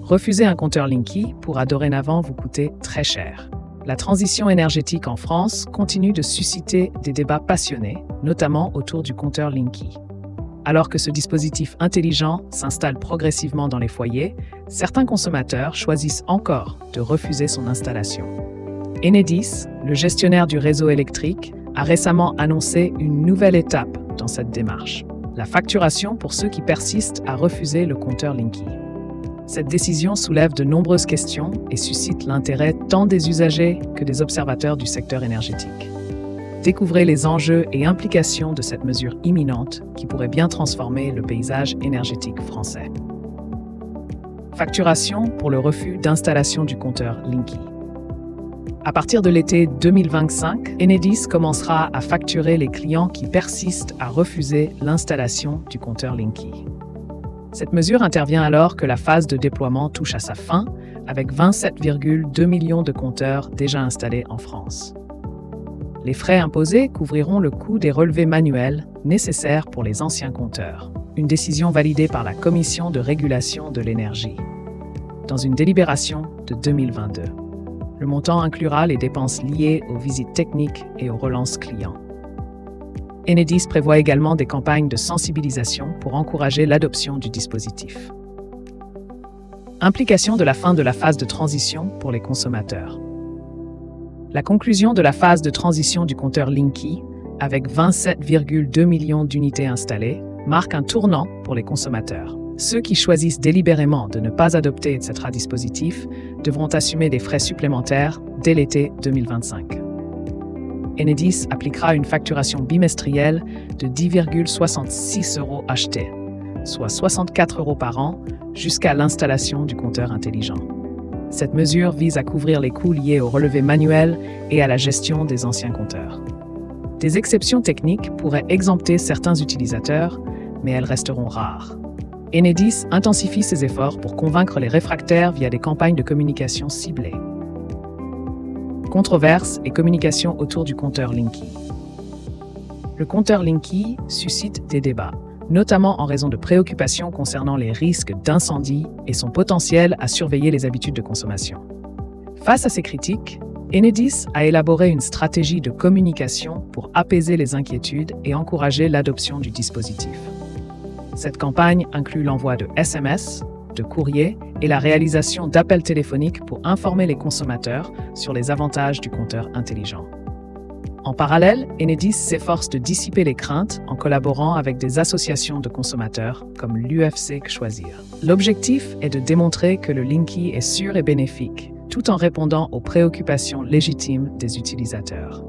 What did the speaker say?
Refuser un compteur Linky pourra dorénavant vous coûter très cher. La transition énergétique en France continue de susciter des débats passionnés, notamment autour du compteur Linky. Alors que ce dispositif intelligent s'installe progressivement dans les foyers, certains consommateurs choisissent encore de refuser son installation. Enedis, le gestionnaire du réseau électrique, a récemment annoncé une nouvelle étape dans cette démarche: la facturation pour ceux qui persistent à refuser le compteur Linky. Cette décision soulève de nombreuses questions et suscite l'intérêt tant des usagers que des observateurs du secteur énergétique. Découvrez les enjeux et implications de cette mesure imminente qui pourrait bien transformer le paysage énergétique français. Facturation pour le refus d'installation du compteur Linky. À partir de l'été 2025, Enedis commencera à facturer les clients qui persistent à refuser l'installation du compteur Linky. Cette mesure intervient alors que la phase de déploiement touche à sa fin, avec 27,2 millions de compteurs déjà installés en France. Les frais imposés couvriront le coût des relevés manuels nécessaires pour les anciens compteurs, une décision validée par la Commission de régulation de l'énergie, dans une délibération de 2022. Le montant inclura les dépenses liées aux visites techniques et aux relances clients. Enedis prévoit également des campagnes de sensibilisation pour encourager l'adoption du dispositif. Implication de la fin de la phase de transition pour les consommateurs. La conclusion de la phase de transition du compteur Linky, avec 27,2 millions d'unités installées, marque un tournant pour les consommateurs. Ceux qui choisissent délibérément de ne pas adopter ce dispositif devront assumer des frais supplémentaires dès l'été 2025. Enedis appliquera une facturation bimestrielle de 10,66 € achetés, soit 64 € par an, jusqu'à l'installation du compteur intelligent. Cette mesure vise à couvrir les coûts liés au relevé manuel et à la gestion des anciens compteurs. Des exceptions techniques pourraient exempter certains utilisateurs, mais elles resteront rares. Enedis intensifie ses efforts pour convaincre les réfractaires via des campagnes de communication ciblées. Controverses et communication autour du compteur Linky. Le compteur Linky suscite des débats, notamment en raison de préoccupations concernant les risques d'incendie et son potentiel à surveiller les habitudes de consommation. Face à ces critiques, Enedis a élaboré une stratégie de communication pour apaiser les inquiétudes et encourager l'adoption du dispositif. Cette campagne inclut l'envoi de SMS, de courriers et la réalisation d'appels téléphoniques pour informer les consommateurs sur les avantages du compteur intelligent. En parallèle, Enedis s'efforce de dissiper les craintes en collaborant avec des associations de consommateurs comme l'UFC Choisir. L'objectif est de démontrer que le Linky est sûr et bénéfique, tout en répondant aux préoccupations légitimes des utilisateurs.